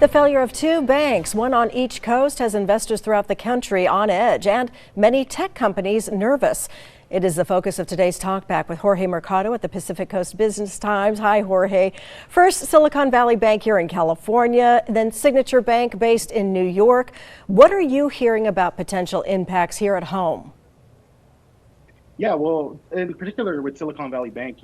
The failure of two banks, one on each coast, has investors throughout the country on edge and many tech companies nervous. It is the focus of today's Talkback with Jorge Mercado at the Pacific Coast Business Times. Hi, Jorge. First, Silicon Valley Bank here in California, then Signature Bank based in New York. What are you hearing about potential impacts here at home? Yeah, well, in particular with Silicon Valley Bank,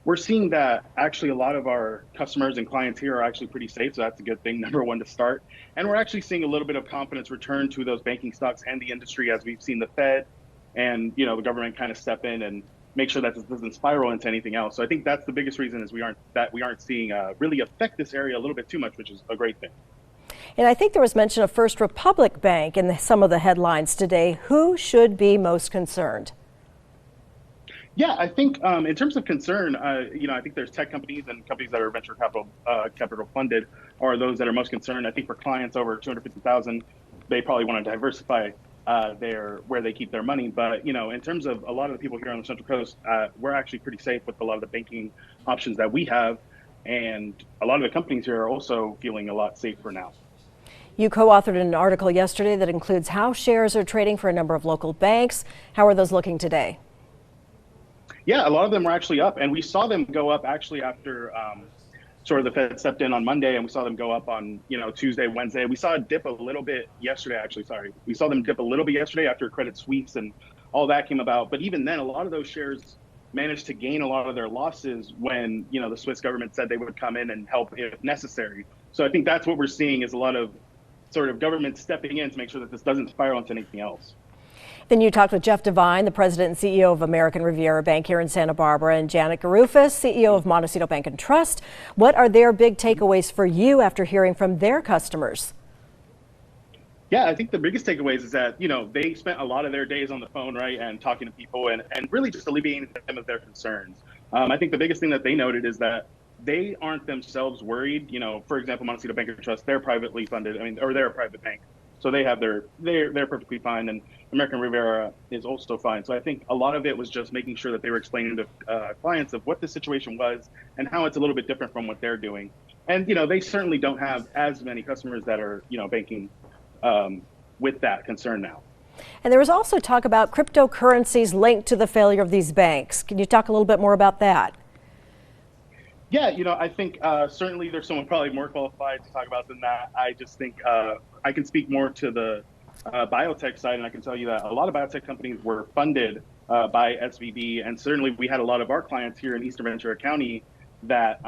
we're seeing that actually a lot of our customers and clients here are actually pretty safe. So that's a good thing, number one, to start. And we're actually seeing a little bit of confidence return to those banking stocks and the industry as we've seen the Fed and, the government kind of step in and make sure that this doesn't spiral into anything else. So I think that's the biggest reason is we aren't seeing really affect this area a little bit too much, which is a great thing. And I think there was mention of First Republic Bank in some of the headlines today. Who should be most concerned? Yeah, I think in terms of concern, I think there's tech companies and companies that are venture capital funded are those that are most concerned. I think for clients over 250,000, they probably want to diversify where they keep their money. But in terms of a lot of the people here on the Central Coast, we're actually pretty safe with a lot of the banking options that we have, and a lot of the companies here are also feeling a lot safer now. You co-authored an article yesterday that includes how shares are trading for a number of local banks. How are those looking today? Yeah, a lot of them were actually up, and we saw them go up actually after sort of the Fed stepped in on Monday, and we saw them go up on Tuesday, Wednesday. We saw it dip a little bit yesterday, we saw them dip a little bit yesterday after credit sweeps and all that came about. But even then, a lot of those shares managed to gain a lot of their losses when the Swiss government said they would come in and help if necessary. So I think that's what we're seeing is a lot of sort of government stepping in to make sure that this doesn't spiral into anything else. Then you talked with Jeff Devine, the president and CEO of American Riviera Bank here in Santa Barbara, and Janet Garufas, CEO of Montecito Bank and Trust. What are their big takeaways for you after hearing from their customers? Yeah, I think the biggest takeaways is that, they spent a lot of their days on the phone, right, and talking to people and really just alleviating them of their concerns. I think the biggest thing that they noted is that they aren't themselves worried. For example, Montecito Bank and Trust, they're privately funded, or they're a private bank. So they have they're perfectly fine, and American Riviera is also fine. So I think a lot of it was just making sure that they were explaining to clients of what the situation was and how it's a little bit different from what they're doing. And they certainly don't have as many customers that are banking with that concern now. And there was also talk about cryptocurrencies linked to the failure of these banks. Can you talk a little bit more about that? Yeah, I think certainly there's someone probably more qualified to talk about than that. I just think I can speak more to the biotech side, and I can tell you that a lot of biotech companies were funded by SVB, and certainly we had a lot of our clients here in Eastern Ventura County that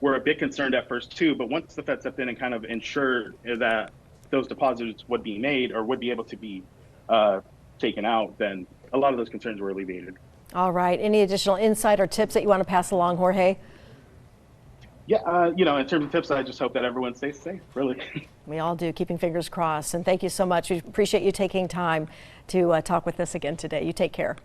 were a bit concerned at first too, but once the Fed stepped in and kind of ensured that those deposits would be made or would be able to be taken out, then a lot of those concerns were alleviated. All right. Any additional insight or tips that you want to pass along, Jorge? Yeah, in terms of tips, I just hope that everyone stays safe, really. We all do, keeping fingers crossed. And thank you so much. We appreciate you taking time to talk with us again today. You take care.